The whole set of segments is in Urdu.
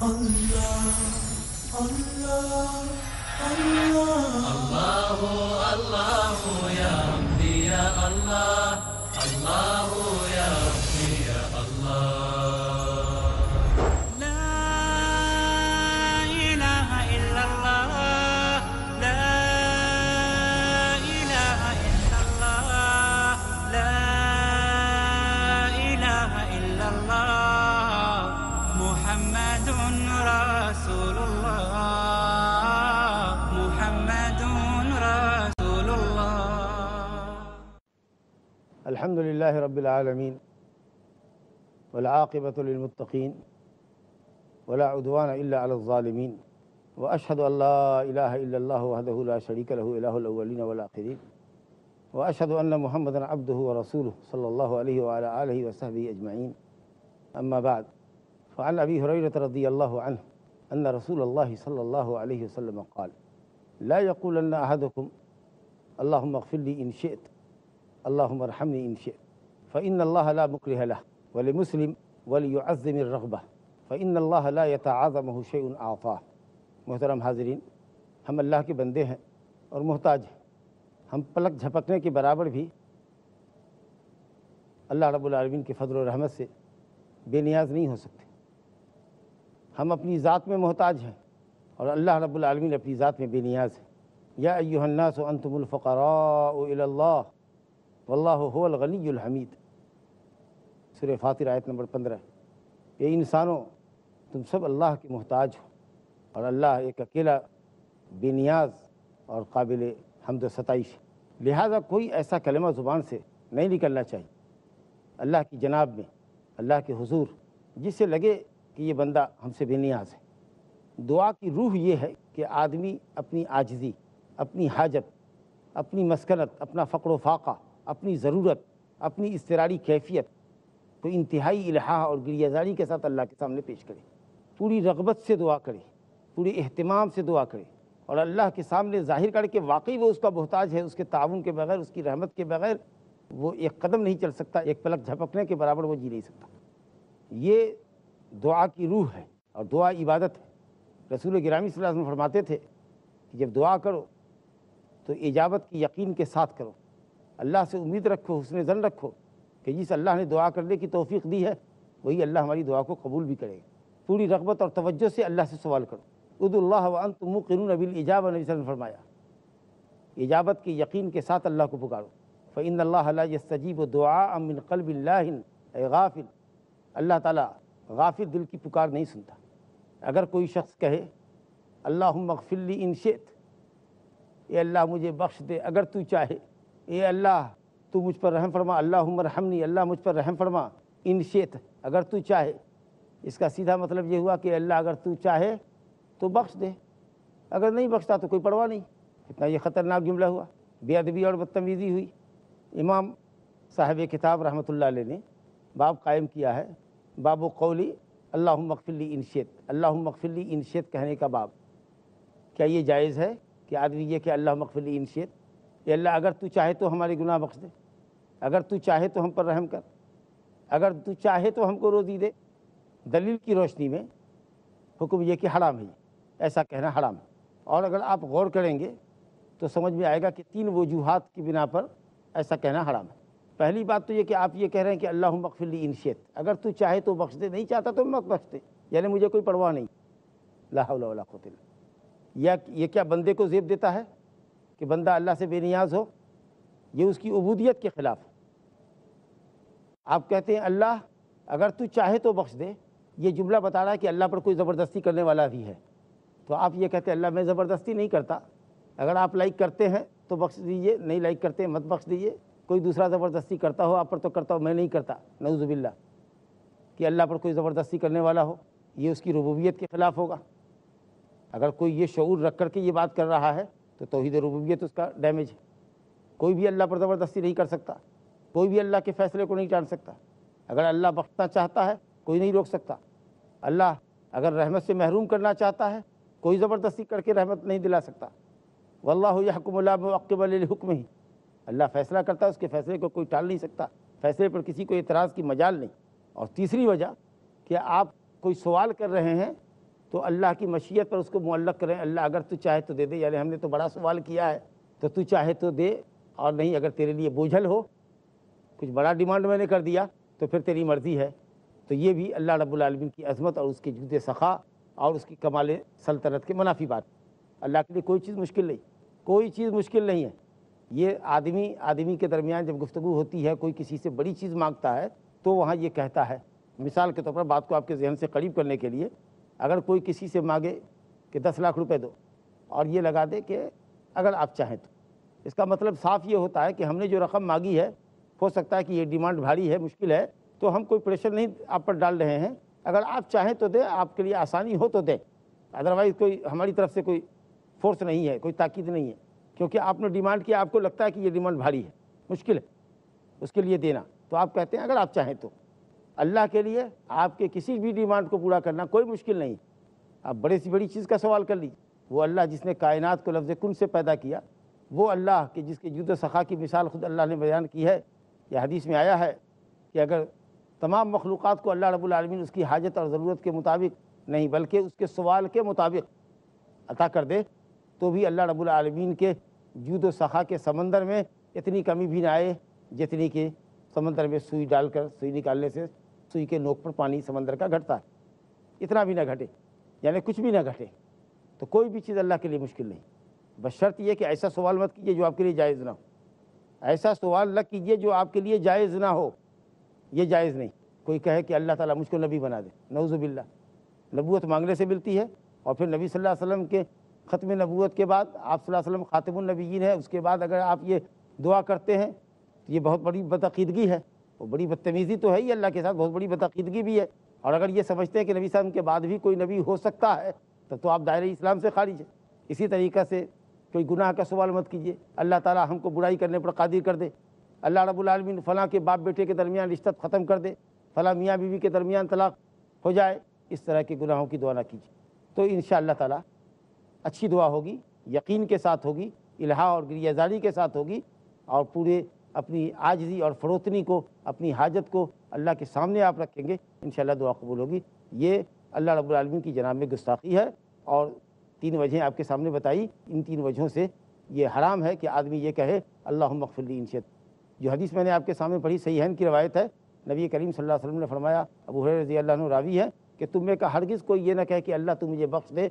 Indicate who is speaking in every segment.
Speaker 1: الله الله الله الله يا ربي يا الله الله يا ربي يا الله لا إله إلا الله لا إله إلا الله لا إله إلا الله محمد رسول الله محمد رسول الله.
Speaker 2: الحمد لله رب العالمين والعاقبة للمتقين ولا عدوان إلا على الظالمين وأشهد أن لا إله إلا الله وحده لا شريك له إله الأولين والآخرين وأشهد أن محمدا عبده ورسوله صلى الله عليه وعلى آله وصحبه أجمعين. أما بعد، فعن أبي هريرة رضي الله عنه أن رسول الله صلى الله عليه وسلم قال: لا يقولن أحدكم اللهم اغفر لي إن شئت اللهم ارحمني إن شئت فإن الله لا مكره له ولمسلم وليعظم الرغبة فإن الله لا يتعاظمه شيء أعطاه. محترم حاضرین، ہم اللہ کے بندے ہیں اور محتاج ہیں. ہم پلک جھپکنے کے برابر بھی اللہ رب العالمین کے فضل و رحمت سے بے نیاز نہیں ہو سکتے. ہم اپنی ذات میں محتاج ہیں اور اللہ رب العالمین اپنی ذات میں بے نیاز ہے. یا ایھا الناس انتم الفقراء الی اللہ واللہ هو الغنی الحمید. سورہ فاطر آیت نمبر 15. یہ انسانوں، تم سب اللہ کے محتاج ہو اور اللہ ایک اکیلا بے نیاز اور قابل حمد و ستائش ہے. لہذا کوئی ایسا کلمہ زبان سے نہیں نکلنا چاہیے اللہ کی جناب میں، اللہ کے حضور، جس سے لگے کہ یہ بندہ ہم سے بے نیاز ہے. دعا کی روح یہ ہے کہ آدمی اپنی عاجزی، اپنی حاجت، اپنی مسکنت، اپنا فقر و فاقہ، اپنی ضرورت، اپنی اضطراری کیفیت کو انتہائی الحاح اور گریہ زاری کے ساتھ اللہ کے سامنے پیش کرے، پوری رغبت سے دعا کرے، پوری اہتمام سے دعا کرے اور اللہ کے سامنے ظاہر کرے کہ واقعی وہ اس کا محتاج ہے. اس کے تعاون کے بغیر، اس کی رحمت کے بغیر وہ ایک قدم نہیں چل سکتا، ایک پلک جھپکنے کے برابر وہ جی نہیں سکتا. یہ دعا کی روح ہے اور دعا عبادت ہے. رسول گرامی صلی اللہ علیہ وسلم فرماتے تھے کہ جب دعا کرو تو اجابت کی یقین کے ساتھ کرو. اللہ سے امید رکھو، حسن ظن رکھو کہ جس اللہ نے دعا کرنے کی توفیق دی ہے وہی اللہ ہماری دعا کو قبول بھی کرے گا. پوری رغبت اور توجہ سے اللہ سے سوال کرو. ادعوا اللہ وانتم موقنون بالاجابہ، نبی صلی اللہ علیہ وسلم نے فرمایا. اجابت کی یقین کے ساتھ اللہ کو پکارو. فإن اللہ لا یستجیب دعاء من قلب لاہن اے غافل. اللہ تعالیٰ غافل دل کی پکار نہیں سنتا. اگر کوئی شخص کہے اللہم اغفر لی ان شئت، اے اللہ مجھے بخش دے اگر تو چاہے، اے اللہ تو مجھ پر رحم فرما، اللہم ارحمنی، اللہ مجھ پر رحم فرما، ان شئت اگر تو چاہے. اس کا سیدھا مطلب یہ ہوا کہ اللہ اگر تو چاہے تو بخش دے، اگر نہیں بخشتا تو کوئی پرواہ نہیں. اتنا یہ خطرناک جملہ ہوا، بے ادبی اور بدتمیزی ہوئی. امام صاحب کتاب رحمۃ اللہ علیہ نے باب قائم کیا ہے، باب قولی اللہم اغفر لی ان شئت، اللہم اغفر لی ان شئت کہنے کا باب. کیا یہ جائز ہے کہ آدمی یہ کہ اللہم اغفر لی ان شئت، اے اللہ اگر تو چاہے تو ہمارے گناہ بخش دے، اگر تو چاہے تو ہم پر رحم کر، اگر تو چاہے تو ہم کو روزی دے. دلیل کی روشنی میں حکم یہ کہ حرام ہے، ایسا کہنا حرام ہے. اور اگر آپ غور کریں گے تو سمجھ میں آئے گا کہ 3 وجوہات کی بنا پر ایسا کہنا حرام ہے. پہلی بات تو یہ کہ آپ یہ کہہ رہے ہیں کہ اللہم اغفر لی ان شئت، اگر تو چاہے تو بخش دے، نہیں چاہتا تو مت بخش دے، یعنی مجھے کوئی پرواہ نہیں. لا حول ولا قوت الا باللہ. یہ کیا بندے کو زیب دیتا ہے کہ بندہ اللہ سے بے نیاز ہو؟ یہ اس کی عبودیت کے خلاف ہے. آپ کہتے ہیں اللہ اگر تو چاہے تو بخش دے، یہ جملہ بتا رہا ہے کہ اللہ پر کوئی زبردستی کرنے والا بھی ہے. تو آپ یہ کہتے ہیں اللہ میں زبردستی نہیں کرتا، اگر آپ لائک کرتے ہیں تو بخش دیجئے، نہیں لائک کرتے مت بخش دیجئے. کوئی دوسرا زبردستی کرتا ہو آپ پر تو کرتا ہو، میں نہیں کرتا، نعوذ باللہ. کہ اللہ پر کوئی زبردستی کرنے والا ہو، یہ اس کی ربوبیت کے خلاف ہوگا. اگر کوئی یہ شعور رکھ کر کے یہ بات کر رہا ہے تو توحید ربوبیت اس کا ڈیمیج ہے. کوئی بھی اللہ پر زبردستی نہیں کر سکتا، کوئی بھی اللہ کے فیصلے کو نہیں ٹال سکتا. اگر اللہ بخشنا چاہتا ہے کوئی نہیں روک سکتا. اللہ اگر رحمت سے محروم کرنا چاہتا ہے کوئی زبردستی کر کے رحمت نہیں دلا سکتا. واللہ یحکم لا معقب لحکمہ، اللہ فیصلہ کرتا ہے، اس کے فیصلے کو کوئی ٹال نہیں سکتا، فیصلے پر کسی کو اعتراض کی مجال نہیں. اور تیسری وجہ کہ آپ کوئی سوال کر رہے ہیں تو اللہ کی مشیت پر اس کو معلق کریں، اللہ اگر تو چاہے تو دے دے، یعنی ہم نے تو بڑا سوال کیا ہے تو تو چاہے تو دے، اور نہیں اگر تیرے لیے بوجھل ہو، کچھ بڑا ڈیمانڈ میں نے کر دیا تو پھر تیری مرضی ہے۔ تو یہ بھی اللہ رب العالمین کی عظمت اور اس کے جود سخا اور اس کی کمال سلطنت کے منافی بات۔ اللہ کے لیے کوئی چیز مشکل نہیں، کوئی چیز مشکل نہیں ہے۔ یہ آدمی کے درمیان جب گفتگو ہوتی ہے، کوئی کسی سے بڑی چیز مانگتا ہے تو وہاں یہ کہتا ہے، مثال کے طور پر بات کو آپ کے ذہن سے قریب کرنے کے لیے، اگر کوئی کسی سے مانگے کہ 10 لاکھ روپے دو اور یہ لگا دے کہ اگر آپ چاہیں تو، اس کا مطلب صاف یہ ہوتا ہے کہ ہم نے جو رقم مانگی ہے ہو سکتا ہے کہ یہ ڈیمانڈ بھاری ہے، مشکل ہے، تو ہم کوئی پریشر نہیں آپ پر ڈال رہے ہیں، اگر آپ چاہیں تو دیں، آپ کے لیے آسانی ہو تو دیں، ادروائز کوئی ہماری طرف سے کوئی فورس نہیں ہے، کوئی تاکید نہیں ہے، کیونکہ آپ نے ڈیمانڈ کیا، آپ کو لگتا ہے کہ یہ ڈیمانڈ بھاری ہے، مشکل ہے اس کے لیے دینا، تو آپ کہتے ہیں اگر آپ چاہیں تو۔ اللہ کے لیے آپ کے کسی بھی ڈیمانڈ کو پورا کرنا کوئی مشکل نہیں۔ آپ بڑے سے بڑی چیز کا سوال کر لیجیے، وہ اللہ جس نے کائنات کو لفظ کن سے پیدا کیا، وہ اللہ کہ جس کے جود و سخا کی مثال خود اللہ نے بیان کی ہے، یہ حدیث میں آیا ہے کہ اگر تمام مخلوقات کو اللہ رب العالمین اس کی حاجت اور ضرورت کے مطابق نہیں بلکہ اس کے سوال کے مطابق عطا کر دے تو بھی اللہ رب العالمین کے جود و سخا کے سمندر میں اتنی کمی بھی نہ آئے جتنی کہ سمندر میں سوئی ڈال کر سوئی نکالنے سے سوئی کے نوک پر پانی سمندر کا گھٹتا ہے، اتنا بھی نہ گھٹے، یعنی کچھ بھی نہ گھٹے۔ تو کوئی بھی چیز اللہ کے لیے مشکل نہیں، بس شرط یہ کہ ایسا سوال مت کیجیے جو آپ کے لیے جائز نہ ہو، ایسا سوال نہ کیجیے جو آپ کے لیے جائز نہ ہو، یہ جائز نہیں۔ کوئی کہے کہ اللہ تعالیٰ مجھ کو نبی بنا دے، نعوذ باللہ، نبوت مانگنے سے ملتی ہے، اور پھر نبی صلی اللہ علیہ وسلم کے ختم نبوت کے بعد آپ صلی اللہ علیہ وسلم خاتم النبیین ہے، اس کے بعد اگر آپ یہ دعا کرتے ہیں تو یہ بہت بڑی بدعقیدگی ہے، وہ بڑی بدتمیزی تو ہے ہی اللہ کے ساتھ، بہت بڑی بدعقیدگی بھی ہے۔ اور اگر یہ سمجھتے ہیں کہ نبی صلی اللہ علیہ وسلم کے بعد بھی کوئی نبی ہو سکتا ہے تو آپ دائرہ اسلام سے خارج ہیں۔ اسی طریقہ سے کوئی گناہ کا سوال مت کیجیے، اللہ تعالیٰ ہم کو برائی کرنے پر قادر کر دے، اللہ رب العالمین فلاں کے باپ بیٹے کے درمیان رشتہ ختم کر دے، فلاں میاں بیوی کے درمیان طلاق ہو جائے، اس طرح کے گناہوں کی دعا نہ کیجیے، تو انشاءاللہ تعالیٰ اچھی دعا ہوگی، یقین کے ساتھ ہوگی، الہا اور گریہ زاری کے ساتھ ہوگی، اور پورے اپنی عاجزی اور فروتنی کو، اپنی حاجت کو اللہ کے سامنے آپ رکھیں گے، انشاءاللہ دعا قبول ہوگی۔ یہ اللہ رب العالمین کی جناب میں گستاخی ہے، اور 3 وجہیں آپ کے سامنے بتائی، ان 3 وجہوں سے یہ حرام ہے کہ آدمی یہ کہے اللہم اغفر لی ان شئت۔ جو حدیث میں نے آپ کے سامنے پڑھی صحیحین کی روایت ہے، نبی کریم صلی اللہ علیہ وسلم نے فرمایا، ابو ہریرہ رضی اللہ عنہ راوی ہے، کہ تم میں کا ہرگز کوئی یہ نہ کہے کہ اللہ تو مجھے بخش دے،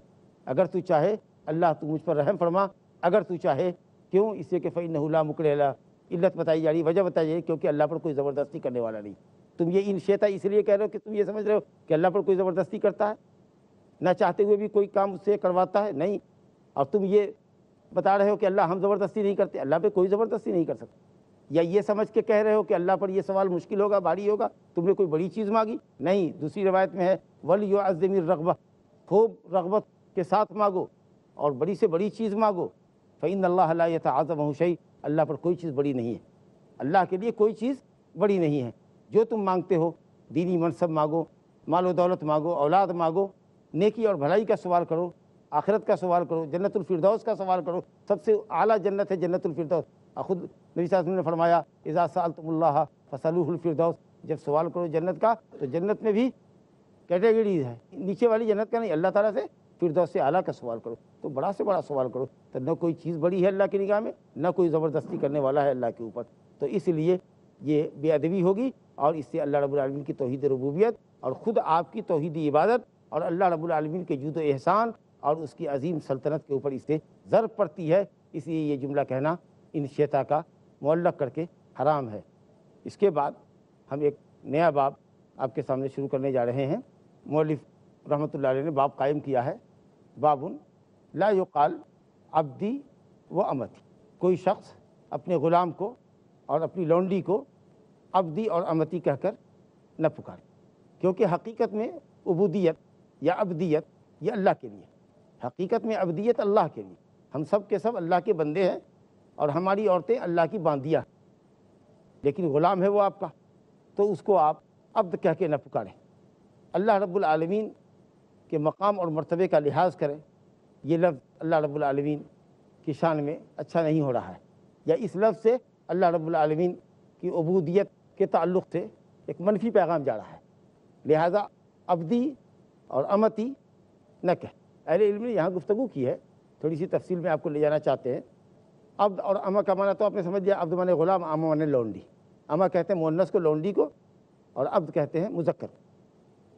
Speaker 2: اگر تو چاہے اللہ تو مجھ پر رحم فرما، اگر تو چاہے، کیوں؟ اس لیے کہ فإنہ لا مکرہ لہ، علت بتائی جا رہی، وجہ بتائی جائے کیونکہ اللہ پر کوئی زبردستی کرنے والا نہیں۔ تم یہ ان شئت اس لیے کہہ رہے ہو کہ تم یہ سمجھ رہے ہو کہ اللہ پر کوئی زبردستی کرتا ہے، نہ چاہتے ہوئے بھی کوئی کام اس سے کرواتا ہے، نہیں، اور تم یہ بتا رہے ہو کہ اللہ ہم زبردستی نہیں کرتے، اللہ پہ کوئی زبردستی نہیں کر سکتا، یا یہ سمجھ کے کہہ رہے ہو کہ اللہ پر یہ سوال مشکل ہوگا، بھاری ہوگا، تم نے کوئی بڑی چیز مانگی، نہیں۔ دوسری روایت میں ہے وَلْيُعَظِّمِ الرَّغْبَةَ، خوب رغبت کے ساتھ مانگو اور بڑی سے بڑی چیز مانگو، فإن اللہ لا يتعاظمہ شیء، اللہ پر کوئی چیز بڑی نہیں ہے، اللہ کے لیے کوئی چیز بڑی نہیں ہے۔ جو تم مانگتے ہو، دینی منصب مانگو، مال و دولت مانگو، اولاد مانگو، نیکی اور بھلائی کا سوال کرو، آخرت کا سوال کرو، جنت الفردوس کا سوال کرو، سب سے اعلیٰ جنت ہے جنت الفردوس۔ خود نبی صلی اللہ علیہ وسلم نے فرمایا اذا سألتم اللہ فسألوہ الفردوس، جب سوال کرو جنت کا تو جنت میں بھی کیٹیگریز ہے، نیچے والی جنت کا نہیں، اللہ تعالیٰ سے فردوس سے اعلیٰ کا سوال کرو، تو بڑا سے بڑا سوال کرو، تو نہ کوئی چیز بڑی ہے اللہ کی نگاہ میں، نہ کوئی زبردستی کرنے والا ہے اللہ کے اوپر، تو اس لیے یہ بے ادبی ہوگی، اور اس سے اللہ رب العالمین کی توحید ربوبیت اور خود آپ کی توحیدی عبادت اور اللہ رب العالمین کے جود و احسان اور اس کی عظیم سلطنت کے اوپر اس سے ضرب پڑتی ہے، اس لیے یہ جملہ کہنا ان شیطا کا معلق کر کے حرام ہے۔ اس کے بعد ہم ایک نیا باب آپ کے سامنے شروع کرنے جا رہے ہیں۔ مؤلف رحمۃ اللہ علیہ نے باب قائم کیا ہے، باب لا یقال عبدی و امتی، کوئی شخص اپنے غلام کو اور اپنی لونڈی کو عبدی اور امتی کہہ کر نہ پکارے، کیونکہ حقیقت میں عبودیت یا عبدیت یہ اللہ کے لیے، حقیقت میں عبدیت اللہ کے لیے، ہم سب کے سب اللہ کے بندے ہیں اور ہماری عورتیں اللہ کی باندیاں، لیکن غلام ہے وہ آپ کا، تو اس کو آپ عبد کہہ کے نہ پکاریں۔ اللہ رب العالمین کے مقام اور مرتبے کا لحاظ کریں، یہ لفظ اللہ رب العالمین کی شان میں اچھا نہیں ہو رہا ہے، یا اس لفظ سے اللہ رب العالمین کی عبودیت کے تعلق سے ایک منفی پیغام جا رہا ہے، لہذا عبدی اور امتی نہ کہے۔ اہل علم نے یہاں گفتگو کی ہے، تھوڑی سی تفصیل میں آپ کو لے جانا چاہتے ہیں۔ عبد اور اما کا معنی تو آپ نے سمجھ لیا، عبد مانے غلام، اما مانے لونڈی۔ اما کہتے ہیں مؤنث کو، لونڈی کو، اور عبد کہتے ہیں مذکر۔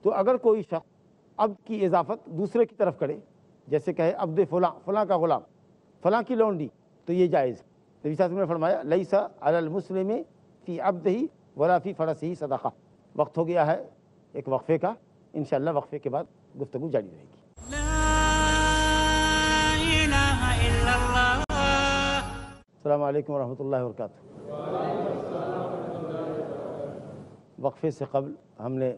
Speaker 2: تو اگر کوئی شخص عبد کی اضافت دوسرے کی طرف کرے، جیسے کہے عبد فلاں، فلاں کا غلام، فلاں کی لونڈی، تو یہ جائز ہے۔ نبی صلی اللہ علیہ وسلم نے فرمایا لیس علی المسلم فی عبدہ ولا فی فرسہ صدقہ۔ وقت ہو گیا ہے ایک وقفے کا، انشاءاللہ وقفے کے بعد گفتگو جاری رہے گی۔
Speaker 1: لا إله إلا الله.
Speaker 2: السلام علیکم ورحمۃ اللہ وبرکاتہ۔ وقفے سے قبل ہم نے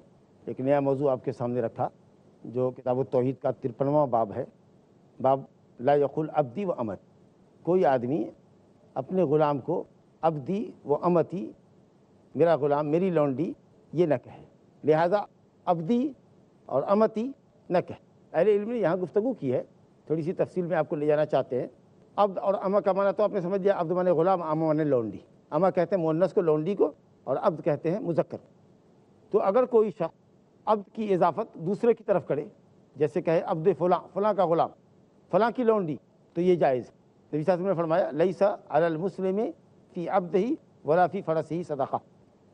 Speaker 2: ایک نیا موضوع آپ کے سامنے رکھا، جو کتاب التوحید کا 53واں باب ہے، باب لا یقول عبدی و امت۔ کوئی آدمی اپنے غلام کو عبدی و امتی، میرا غلام، میری لونڈی، یہ نہ کہے، لہذا عبدی اور امتی نہ کہے۔ اہل علم نے یہاں گفتگو کی ہے، تھوڑی سی تفصیل میں آپ کو لے جانا چاہتے ہیں۔ عبد اور اما کا معنی تو آپ نے سمجھ لیا، عبد مانے غلام، اما مانے لونڈی۔ اما کہتے ہیں مؤنث کو، لونڈی کو، اور عبد کہتے ہیں مذکر۔ تو اگر کوئی شخص عبد کی اضافت دوسرے کی طرف کرے، جیسے کہے عبد فلاں، فلاں کا غلام، فلاں کی لونڈی، تو یہ جائز ہے۔ نبی صلی اللہ علیہ وسلم نے فرمایا لیس علی المسلم فی عبدہ ولا فی فرسہ صدقہ،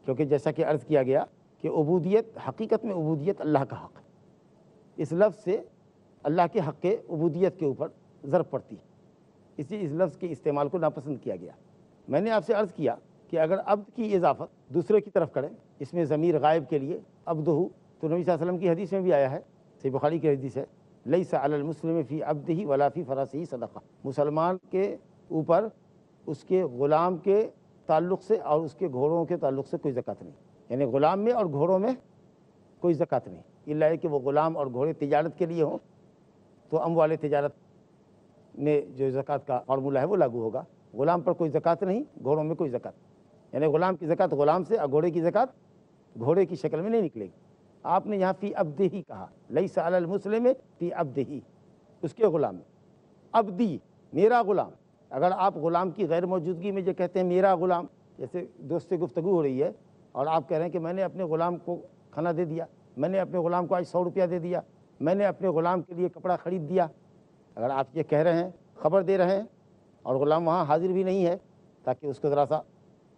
Speaker 2: کیونکہ جیسا کہ عرض کیا گیا کہ عبودیت، حقیقت میں عبودیت اللہ کا حق ہے۔ اس لفظ سے اللہ کے حق کے عبودیت کے اوپر ضرب پڑتی ہے، اس لیے اس لفظ کے استعمال کو ناپسند کیا گیا۔ میں نے آپ سے عرض کیا کہ اگر عبد کی اضافت دوسرے کی طرف کریں، اس میں ضمیر غائب کے لیے عبدہ، تو نبی صلی اللہ علیہ وسلم کی حدیث میں بھی آیا ہے، صحیح بخاری کی حدیث ہے، لیس علی المسلم فی عبدہ ولا فی فرسہ صدقہ۔ مسلمان کے اوپر اس کے غلام کے تعلق سے اور اس کے گھوڑوں کے تعلق سے کوئی زکوٰۃ نہیں، یعنی غلام میں اور گھوڑوں میں کوئی زکوٰۃ نہیں، الا کہ وہ غلام اور گھوڑے تجارت کے لیے ہوں تو اموال تجارت میں جو زکوٰۃ کا فارمولہ ہے وہ لاگو ہوگا۔ غلام پر کوئی زکوٰۃ نہیں، گھوڑوں میں کوئی زکوٰۃ، یعنی غلام کی زکوٰۃ غلام سے، اور گھوڑے کی زکوٰۃ گھوڑے کی شکل میں نہیں نکلے گی۔ آپ نے یہاں فی عبدہ ہی کہا، لیس علی المسلم فی عبدہ ہی، اس کے غلام میں۔ عبدی، میرا غلام، اگر آپ غلام کی غیر موجودگی میں جو کہتے ہیں میرا غلام، جیسے دوست سے گفتگو ہو رہی ہے اور آپ کہہ رہے ہیں کہ میں نے اپنے غلام کو کھانا دے دیا، میں نے اپنے غلام کو آج 100 روپیہ دے دیا، میں نے اپنے غلام کے لیے کپڑا خرید دیا، اگر آپ یہ کہہ رہے ہیں، خبر دے رہے ہیں، اور غلام وہاں حاضر بھی نہیں ہے تاکہ اس کو ذرا سا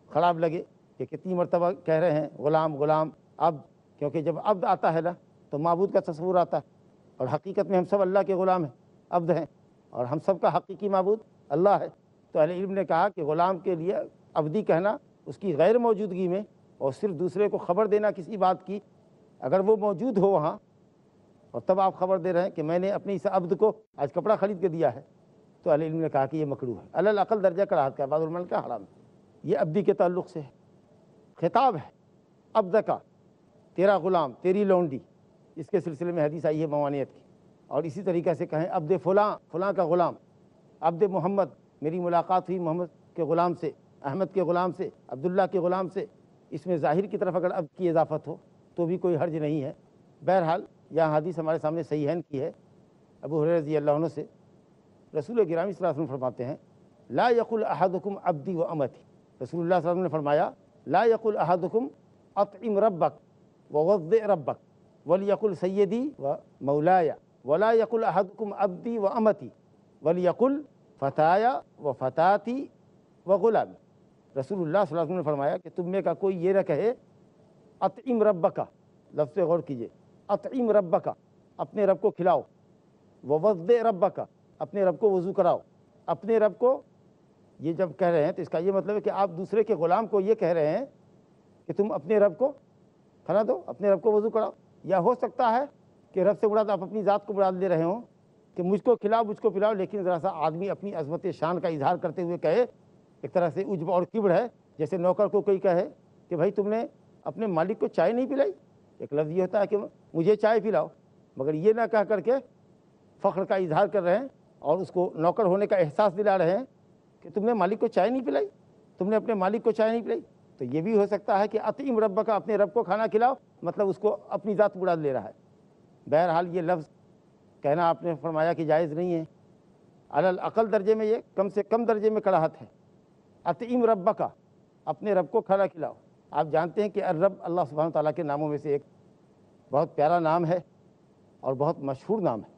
Speaker 2: خراب لگے کہ کتنی مرتبہ کہہ رہے ہیں غلام غلام عبد، کیونکہ جب عبد آتا ہے نا تو معبود کا تصور آتا ہے، اور حقیقت میں ہم سب اللہ کے غلام ہیں، عبد ہیں، اور ہم سب کا حقیقی معبود اللہ ہے۔ تو اہل علم نے کہا کہ غلام کے لیے عبدی کہنا اس کی غیر موجودگی میں، اور صرف دوسرے کو خبر دینا کسی بات کی، اگر وہ موجود ہو وہاں اور تب آپ خبر دے رہے ہیں کہ میں نے اپنے اس عبد کو آج کپڑا خرید کے دیا ہے، تو اہل علم نے کہا کہ یہ مکروہ ہے، علی الاقل درجہ کراہت کا، بعض علماء کا حرام ہے۔ یہ عبدی کے تعلق سے ہے، خطاب ہے عبد کا، تیرا غلام، تیری لونڈی، اس کے سلسلے میں حدیث آئی ہے موانیت کی۔ اور اسی طریقے سے کہیں عبد فلاں، فلاں کا غلام، عبد محمد، میری ملاقات ہوئی محمد کے غلام سے، احمد کے غلام سے، عبداللہ کے غلام سے، اس میں ظاہر کی طرف اگر عبد کی اضافت ہو تو بھی کوئی حرج نہیں ہے۔ بہرحال یہاں حدیث ہمارے سامنے صحیحین کی ہے، ابو ہریرہ رضی اللہ عنہ سے، رسول گرامی صلی اللہ علیہ وسلم فرماتے ہیں لا یقل احدکم عبدی و امتی، رسول اللہ صلی اللہ علیہ وسلم نے فرمایا لا یقل احدکم اطعم ربک ووضع ربک ولیقل سیدی و مولایا ولا یقل احدکم عبدی و امتی ولیقل فتایا و فتاتی و غلامی۔ رسول اللہ صلی اللہ علیہ وسلم نے فرمایا کہ تم میں کا کوئی یہ نہ کہے اطعم ربک، لفظ سے غور کیجئے، اطعم ربک، اپنے رب کو کھلاؤ، ووضع ربک، اپنے رب کو وضو کراؤ۔ اپنے رب کو یہ جب کہہ رہے ہیں تو اس کا یہ مطلب ہے کہ آپ دوسرے کے غلام کو یہ کہہ رہے ہیں کہ تم اپنے رب کو کھلا دو، اپنے رب کو وضو کراؤ۔ یا ہو سکتا ہے کہ رب سے مراد آپ اپنی ذات کو مراد لے رہے ہوں کہ مجھ کو کھلاؤ، مجھ کو پلاؤ، لیکن ذرا سا آدمی اپنی عظمت شان کا اظہار کرتے ہوئے کہے، ایک طرح سے عجب اور کبر ہے، جیسے نوکر کو کوئی کہے کہ بھائی تم نے اپنے مالک کو چائے نہیں پلائی۔ ایک لفظ یہ ہوتا ہے کہ مجھے چائے پلاؤ، مگر یہ نہ کہہ کر کے فخر کا اظہار کر رہے ہیں اور اس کو نوکر ہونے کا احساس دلا رہے ہیں کہ تم نے مالک کو چائے نہیں پلائی، تم نے اپنے مالک کو چائے نہیں پلائی۔ تو یہ بھی ہو سکتا ہے کہ اطعم رب کا، اپنے رب کو کھانا کھلاؤ، مطلب اس کو اپنی ذات مراد لے رہا ہے۔ بہرحال یہ لفظ کہنا آپ نے فرمایا کہ جائز نہیں ہے، علی الاقل درجے میں، یہ کم سے کم درجے میں کراہت ہے۔ اطعم رب کا، اپنے رب کو کھانا کھلاؤ۔ آپ جانتے ہیں کہ الرب اللہ سبحانہ تعالیٰ کے ناموں میں سے ایک بہت پیارا نام ہے اور بہت مشہور نام ہے۔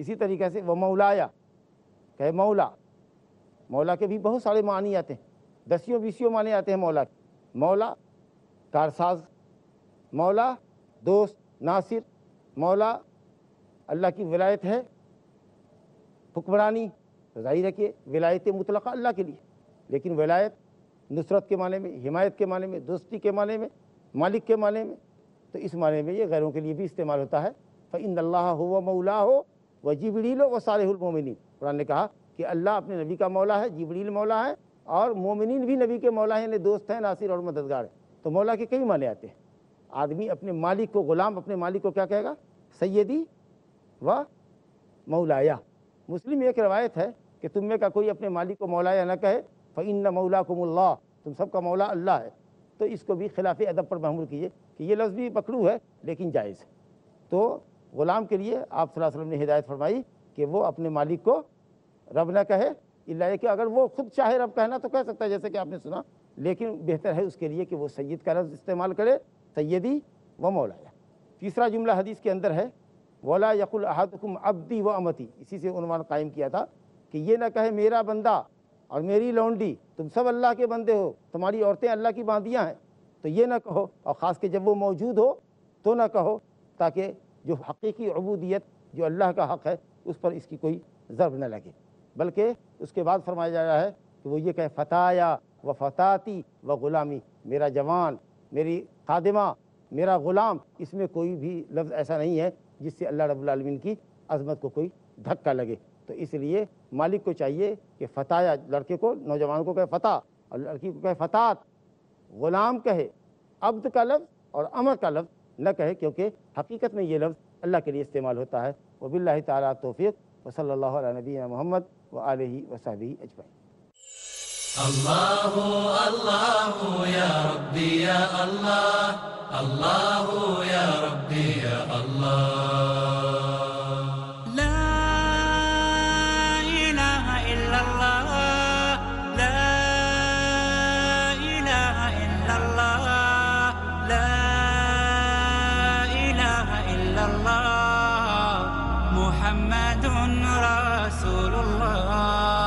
Speaker 2: اسی طریقے سے وہ مولایا کہ مولا، مولا کے بھی بہت سارے معنی آتے ہیں، دسیوں بیسیوں معنی آتے ہیں مولا کے۔ مولا کارساز، مولا دوست ناصر، مولا اللہ کی ولایت ہے، حکمرانی ظاہر ہے کہ ولایت مطلقہ اللہ کے لیے، لیکن ولایت نصرت کے معنی میں، حمایت کے معنی میں، دوستی کے معنی میں، مالک کے معنی میں، تو اس معنی میں یہ غیروں کے لیے بھی استعمال ہوتا ہے۔ فإن اللہ هو مولاه وجبریل وصالح المؤمنین، قرآن نے کہا کہ اللہ اپنے نبی کا مولا ہے، جبریل مولا ہے، اور مومنین بھی نبی کے مولا ہیں، یعنی دوست ہیں، ناصر اور مددگار ہیں۔ تو مولا کے کئی معنی آتے ہیں۔ آدمی اپنے مالک کو، غلام اپنے مالک کو کیا کہے گا؟ سیدی و مولایا۔ مسلم میں ایک روایت ہے کہ تم میں کا کوئی اپنے مالک کو مولایا نہ کہے، فإن مولاکم اللہ، تم سب کا مولا اللہ ہے۔ تو اس کو بھی خلاف ادب پر محمول کیجیے کہ یہ لفظ بھی مکروہ ہے لیکن جائز ہے۔ تو غلام کے لیے آپ صلی اللہ علیہ وسلم نے ہدایت فرمائی کہ وہ اپنے مالک کو رب نہ کہے، الا کہ اگر وہ خود چاہے رب کہنا تو کہہ سکتا ہے، جیسے کہ آپ نے سنا، لیکن بہتر ہے اس کے لیے کہ وہ سید کا لفظ استعمال کرے، سیدی و مولایا۔ تیسرا جملہ حدیث کے اندر ہے ولا یقل احدکم عبدی و امتی، اسی سے عنوان قائم کیا تھا کہ یہ نہ کہے میرا بندہ اور میری لونڈی، تم سب اللہ کے بندے ہو، تمہاری عورتیں اللہ کی باندیاں ہیں، تو یہ نہ کہو، اور خاص کہ جب وہ موجود ہو تو نہ کہو، تاکہ جو حقیقی عبودیت جو اللہ کا حق ہے اس پر اس کی کوئی ضرب نہ لگے۔ بلکہ اس کے بعد فرمایا جا رہا ہے کہ وہ یہ کہے فتایا و فتاتی و غلامی، میرا جوان، میری خادمہ، میرا غلام، اس میں کوئی بھی لفظ ایسا نہیں ہے جس سے اللہ رب العالمین کی عظمت کو کوئی دھکا لگے۔ تو اس لیے مالک کو چاہیے کہ فتایا، لڑکے کو، نوجوان کو کہے فتح، اور لڑکی کو کہے فتات، غلام کہے، عبد کا لفظ اور امر کا لفظ نہ کہے، کیونکہ حقیقت میں یہ لفظ اللہ کے لیے استعمال ہوتا ہے۔ وباللہ تعالیٰ توفیق، وصلی اللہ علی نبینا محمد وآلہ وصحبہ اجمعین۔
Speaker 1: اللہ اللہ یا ربی یا اللہ، اللہ یا ربی یا اللہ، لا الہ الا اللہ، لا الہ الا اللہ، لا الہ الا اللہ، محمد رسول اللہ۔